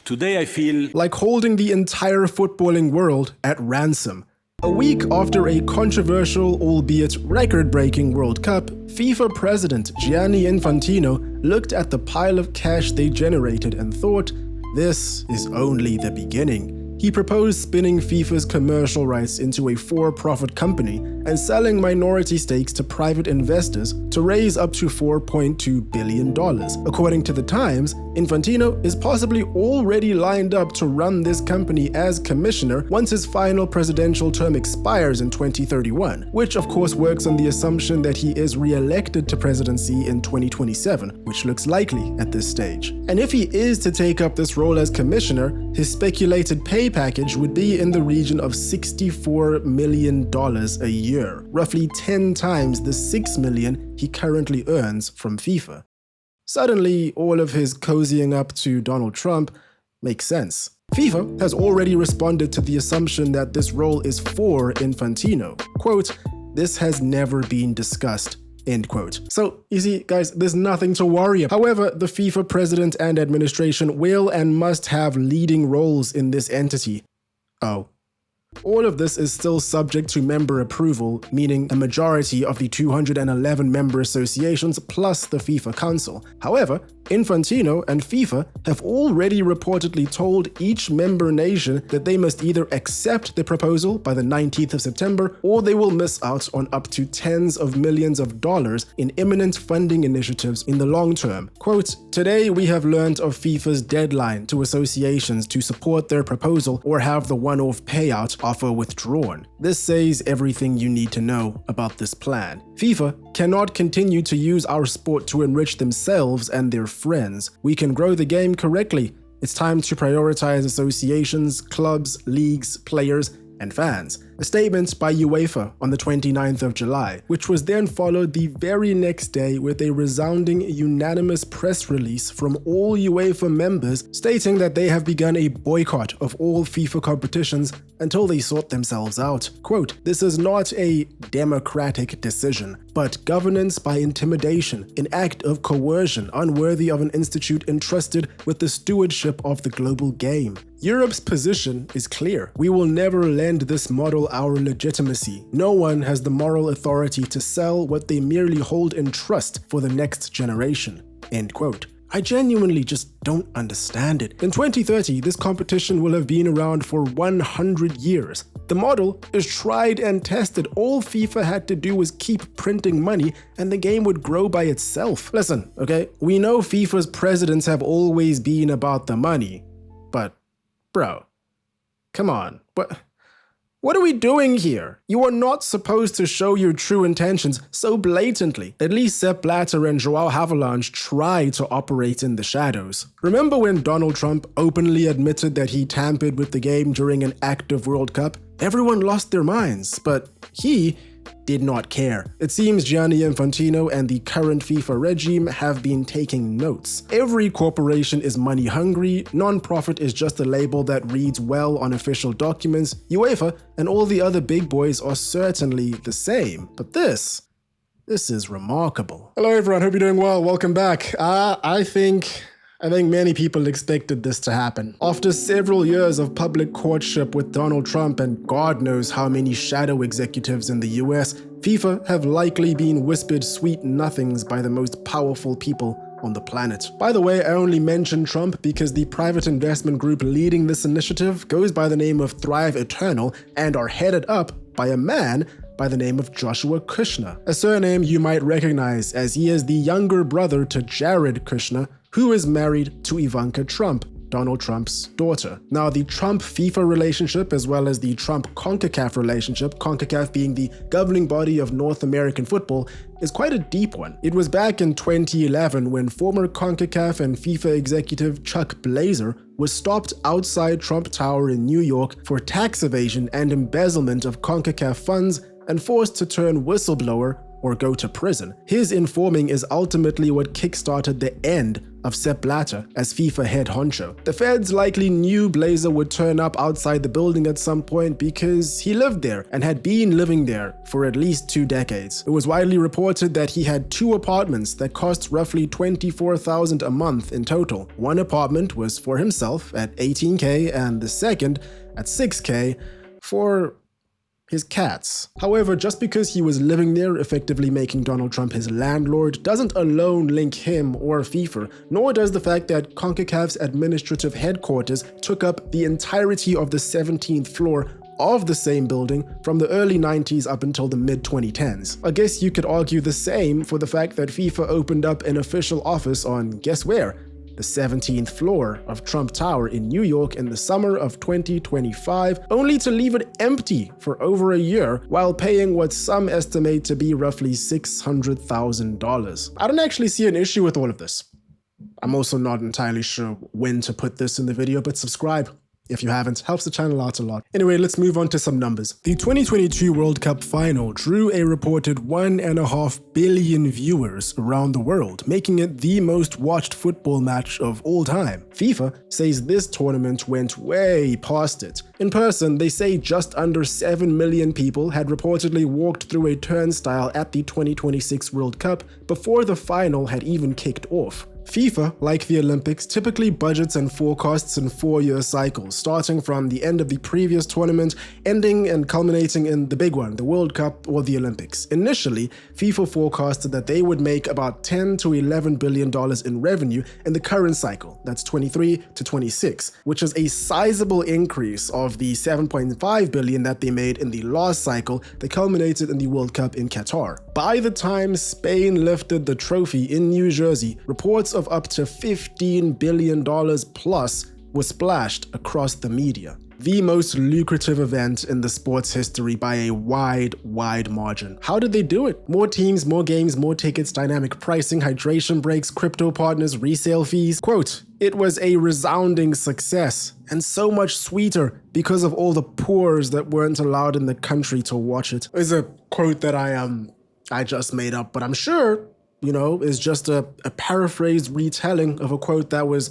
Today I feel like holding the entire footballing world at ransom. A week after a controversial, albeit record-breaking World Cup, FIFA president Gianni Infantino looked at the pile of cash they generated and thought, this is only the beginning. He proposed spinning FIFA's commercial rights into a for-profit company and selling minority stakes to private investors to raise up to $4.2 billion. According to The Times, Infantino is possibly already lined up to run this company as commissioner once his final presidential term expires in 2031, which of course works on the assumption that he is re-elected to presidency in 2027, which looks likely at this stage. And if he is to take up this role as commissioner, his speculated pay package would be in the region of $64 million a year, roughly 10 times the $6 million he currently earns from FIFA. Suddenly, all of his cozying up to Donald Trump makes sense. FIFA has already responded to the assumption that this role is for Infantino. Quote, "This has never been discussed." End quote. So, you see, guys, there's nothing to worry about. However, the FIFA president and administration will and must have leading roles in this entity. Oh. All of this is still subject to member approval, meaning a majority of the 211 member associations plus the FIFA Council. However, Infantino and FIFA have already reportedly told each member nation that they must either accept the proposal by the 19th of September or they will miss out on up to tens of millions of dollars in imminent funding initiatives in the long term. Quote, "Today we have learned of FIFA's deadline to associations to support their proposal or have the one-off payout offer withdrawn. This says everything you need to know about this plan. FIFA cannot continue to use our sport to enrich themselves and their friends. We can grow the game correctly. It's time to prioritize associations, clubs, leagues, players, and fans." A statement by UEFA on the 29th of July, which was then followed the very next day with a resounding unanimous press release from all UEFA members stating that they have begun a boycott of all FIFA competitions until they sort themselves out. Quote, "This is not a democratic decision, but governance by intimidation, an act of coercion unworthy of an institute entrusted with the stewardship of the global game. Europe's position is clear. We will never lend this model our legitimacy. No one has the moral authority to sell what they merely hold in trust for the next generation." End quote. I genuinely just don't understand it. In 2030, this competition will have been around for 100 years. The model is tried and tested. All FIFA had to do was keep printing money and the game would grow by itself. Listen, okay, we know FIFA's presidents have always been about the money, but bro, come on, what are we doing here? You are not supposed to show your true intentions so blatantly. At least Sepp Blatter and Joao Havelange try to operate in the shadows. Remember when Donald Trump openly admitted that he tampered with the game during an active World Cup? Everyone lost their minds, but he did not care. It seems Gianni Infantino and the current FIFA regime have been taking notes. Every corporation is money hungry, non-profit is just a label that reads well on official documents, UEFA and all the other big boys are certainly the same. But this is remarkable. Hello everyone, hope you're doing well, welcome back. I think many people expected this to happen. After several years of public courtship with Donald Trump and God knows how many shadow executives in the US, FIFA have likely been whispered sweet nothings by the most powerful people on the planet. By the way, I only mentioned Trump because the private investment group leading this initiative goes by the name of Thrive Eternal and are headed up by a man by the name of Joshua Kushner, a surname you might recognize as he is the younger brother to Jared Kushner, who is married to Ivanka Trump, Donald Trump's daughter. Now, the Trump-FIFA relationship, as well as the Trump-CONCACAF relationship, CONCACAF being the governing body of North American football, is quite a deep one. It was back in 2011 when former CONCACAF and FIFA executive Chuck Blazer was stopped outside Trump Tower in New York for tax evasion and embezzlement of CONCACAF funds and forced to turn whistleblower or go to prison. His informing is ultimately what kickstarted the end of Sepp Blatter as FIFA head honcho. The feds likely knew Blazer would turn up outside the building at some point because he lived there and had been living there for at least 2 decades. It was widely reported that he had 2 apartments that cost roughly $24,000 a month in total. One apartment was for himself at $18K and the second at $6K for his cats. However, just because he was living there, effectively making Donald Trump his landlord, doesn't alone link him or FIFA, nor does the fact that CONCACAF's administrative headquarters took up the entirety of the 17th floor of the same building from the early 90s up until the mid-2010s. I guess you could argue the same for the fact that FIFA opened up an official office on, guess where? The 17th floor of Trump Tower in New York in the summer of 2025, only to leave it empty for over a year while paying what some estimate to be roughly $600,000. I don't actually see an issue with all of this. I'm also not entirely sure when to put this in the video, but subscribe if you haven't. Helps the channel out a lot. Anyway, let's move on to some numbers. The 2022 World Cup final drew a reported 1.5 billion viewers around the world, making it the most watched football match of all time. FIFA says this tournament went way past it. In person, they say just under 7 million people had reportedly walked through a turnstile at the 2026 World Cup before the final had even kicked off. FIFA, like the Olympics, typically budgets and forecasts in 4-year cycles, starting from the end of the previous tournament, ending and culminating in the big one, the World Cup or the Olympics. Initially, FIFA forecasted that they would make about $10 to $11 billion in revenue in the current cycle, that's 23 to 26, which is a sizable increase of the $7.5 billion that they made in the last cycle that culminated in the World Cup in Qatar. By the time Spain lifted the trophy in New Jersey, reports of up to $15 billion plus was splashed across the media. The most lucrative event in the sport's history by a wide margin. How did they do it? More teams, more games, more tickets, dynamic pricing, hydration breaks, crypto partners, resale fees. Quote, "It was a resounding success and so much sweeter because of all the poors that weren't allowed in the country to watch it." Is a quote that I just made up, but I'm sure, you know, is just a paraphrased retelling of a quote that was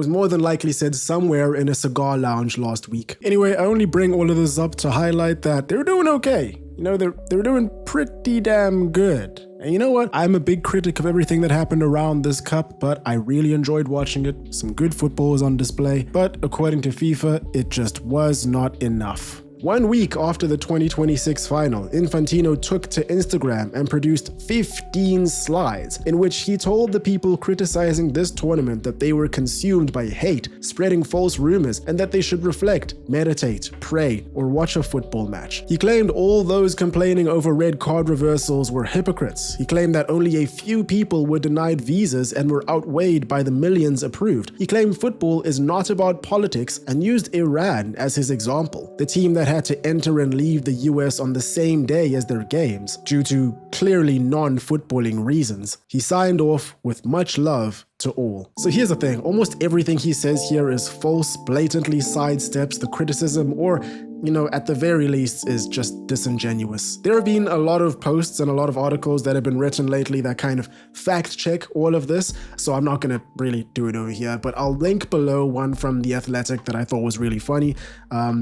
more than likely said somewhere in a cigar lounge last week. Anyway, I only bring all of this up to highlight that they're doing okay. You know, they're doing pretty damn good. And you know what? I'm a big critic of everything that happened around this cup, but I really enjoyed watching it. Some good football was on display, but according to FIFA, it just was not enough. 1 week after the 2026 final, Infantino took to Instagram and produced 15 slides in which he told the people criticizing this tournament that they were consumed by hate, spreading false rumors, and that they should reflect, meditate, pray, or watch a football match. He claimed all those complaining over red card reversals were hypocrites. He claimed that only a few people were denied visas and were outweighed by the millions approved. He claimed football is not about politics and used Iran as his example, the team that had to enter and leave the US on the same day as their games due to clearly non-footballing reasons. He signed off with much love to all. So here's the thing, almost everything he says here is false, blatantly sidesteps the criticism, or, you know, at the very least is just disingenuous. There have been a lot of posts and a lot of articles that have been written lately that kind of fact check all of this, so I'm not gonna really do it over here, but I'll link below one from The Athletic that I thought was really funny.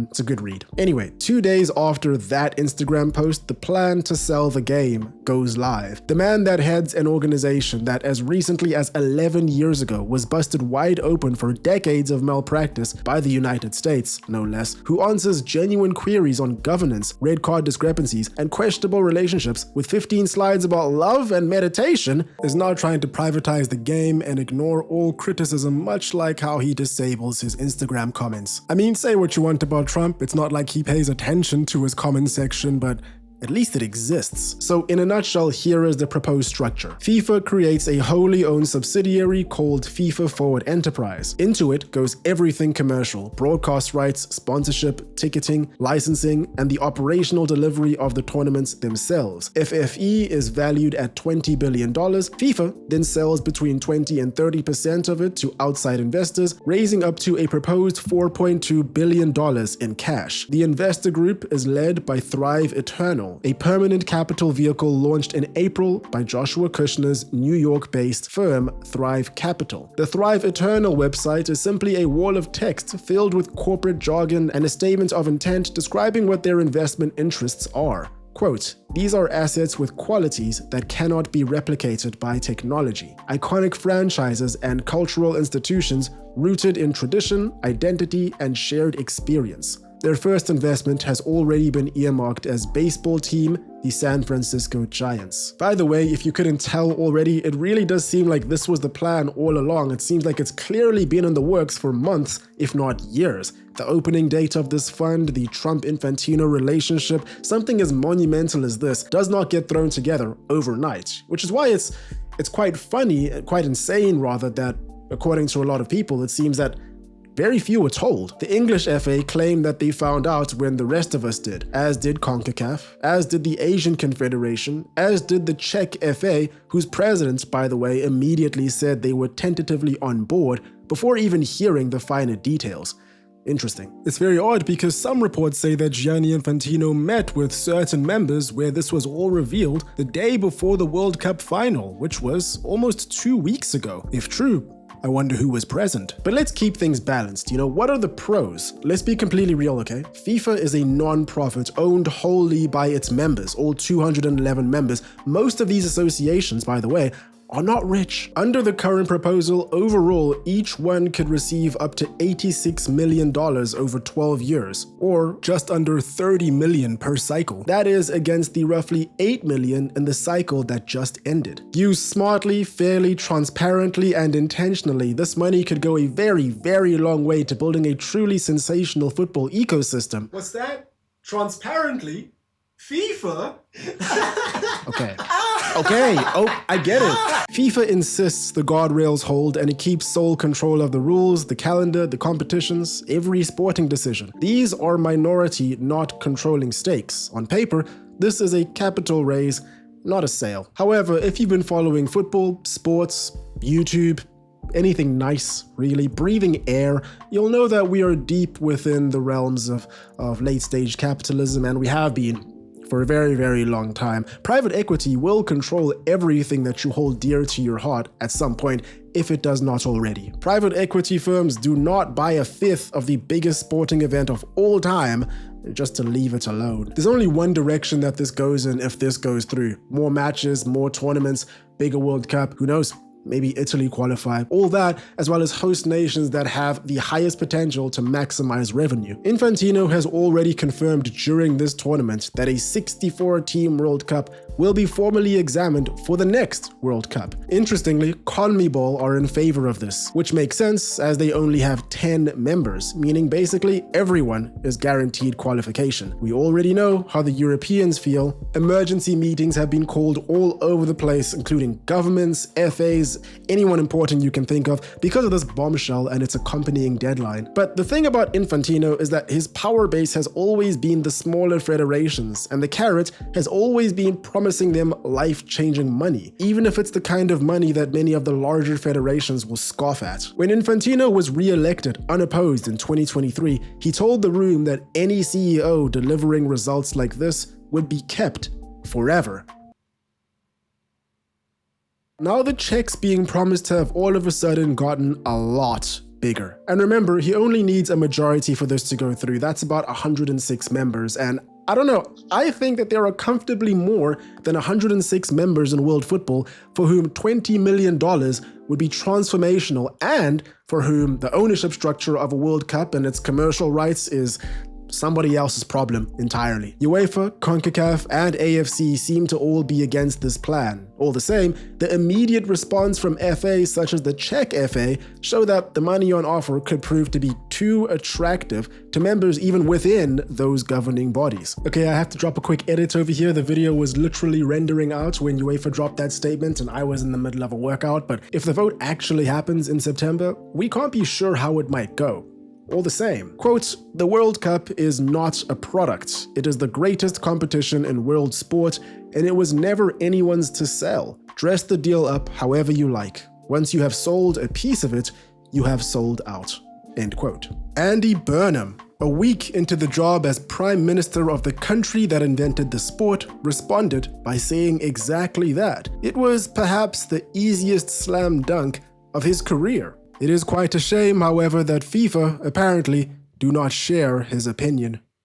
It's a good read. Anyway, 2 days after that Instagram post, the plan to sell the game goes live. The man that heads an organization that as recently as 11 years ago was busted wide open for decades of malpractice by the United States, no less, who answers genuine queries on governance, red card discrepancies, and questionable relationships with 15 slides about love and meditation, is now trying to privatize the game and ignore all criticism, much like how he disables his Instagram comments. I mean, say what you want about Trump, it's not like he pays attention to his comment section, but at least it exists. So in a nutshell, here is the proposed structure. FIFA creates a wholly owned subsidiary called FIFA Forward Enterprise. Into it goes everything commercial: broadcast rights, sponsorship, ticketing, licensing, and the operational delivery of the tournaments themselves. FFE is valued at $20 billion. FIFA then sells between 20 and 30% of it to outside investors, raising up to a proposed $4.2 billion in cash. The investor group is led by Thrive Eternal, Eternal, a permanent capital vehicle launched in April by Joshua Kushner's New York-based firm Thrive Capital. The Thrive Eternal website is simply a wall of text filled with corporate jargon and a statement of intent describing what their investment interests are. Quote, "These are assets with qualities that cannot be replicated by technology. Iconic franchises and cultural institutions rooted in tradition, identity, and shared experience. Their first investment has already been earmarked as baseball team, the San Francisco Giants." By the way, if you couldn't tell already, it really does seem like this was the plan all along. It seems like it's clearly been in the works for months, if not years. The opening date of this fund, the Trump-Infantino relationship, something as monumental as this does not get thrown together overnight, which is why it's quite funny, quite insane rather, that according to a lot of people, it seems that very few were told. The English FA claimed that they found out when the rest of us did, as did CONCACAF, as did the Asian Confederation, as did the Czech FA, whose president, by the way, immediately said they were tentatively on board before even hearing the finer details. Interesting. It's very odd because some reports say that Gianni Infantino met with certain members where this was all revealed the day before the World Cup final, which was almost 2 weeks ago. If true, I wonder who was present. But let's keep things balanced. You know, what are the pros? Let's be completely real, okay? FIFA is a non-profit owned wholly by its members, all 211 members. Most of these associations, by the way, are not rich. Under the current proposal, overall, each one could receive up to $86 million over 12 years, or just under $30 million per cycle. That is against the roughly $8 million in the cycle that just ended. Used smartly, fairly, transparently, and intentionally, this money could go a very, very long way to building a truly sensational football ecosystem. What's that? Transparently? FIFA? Okay. Oh, I get it. FIFA insists the guardrails hold and it keeps sole control of the rules, the calendar, the competitions, every sporting decision. These are minority, not controlling stakes. On paper, this is a capital raise, not a sale. However, if you've been following football, sports, YouTube, anything nice, really, breathing air, you'll know that we are deep within the realms of late-stage capitalism, and we have been for a very, very long time. Private equity will control everything that you hold dear to your heart at some point, if it does not already. Private equity firms do not buy a fifth of the biggest sporting event of all time just to leave it alone. There's only one direction that this goes in if this goes through. More matches, more tournaments, bigger World Cup, who knows? Maybe Italy qualify, all that, as well as host nations that have the highest potential to maximize revenue. Infantino has already confirmed during this tournament that a 64-team World Cup will be formally examined for the next World Cup. Interestingly, CONMEBOL are in favor of this, which makes sense as they only have 10 members, meaning basically everyone is guaranteed qualification. We already know how the Europeans feel. Emergency meetings have been called all over the place, including governments, FAs, anyone important you can think of, because of this bombshell and its accompanying deadline. But the thing about Infantino is that his power base has always been the smaller federations, and the carrot has always been promising them life-changing money, even if it's the kind of money that many of the larger federations will scoff at. When Infantino was re-elected unopposed in 2023, he told the room that any CEO delivering results like this would be kept forever. Now the checks being promised have all of a sudden gotten a lot bigger. And remember, he only needs a majority for this to go through. That's about 106 members, and I don't know, I think that there are comfortably more than 106 members in world football for whom $20 million would be transformational, and for whom the ownership structure of a World Cup and its commercial rights is somebody else's problem entirely. UEFA, CONCACAF, and AFC seem to all be against this plan. All the same, the immediate response from FAs such as the Czech FA show that the money on offer could prove to be too attractive to members even within those governing bodies. Okay, I have to drop a quick edit over here. The video was literally rendering out when UEFA dropped that statement and I was in the middle of a workout, but if the vote actually happens in September, we can't be sure how it might go. All the same. Quote, "The World Cup is not a product. It is the greatest competition in world sport, and it was never anyone's to sell. Dress the deal up however you like. Once you have sold a piece of it, you have sold out." End quote. Andy Burnham, a week into the job as Prime Minister of the country that invented the sport, responded by saying exactly that. It was perhaps the easiest slam dunk of his career. It is quite a shame, however, that FIFA apparently do not share his opinion.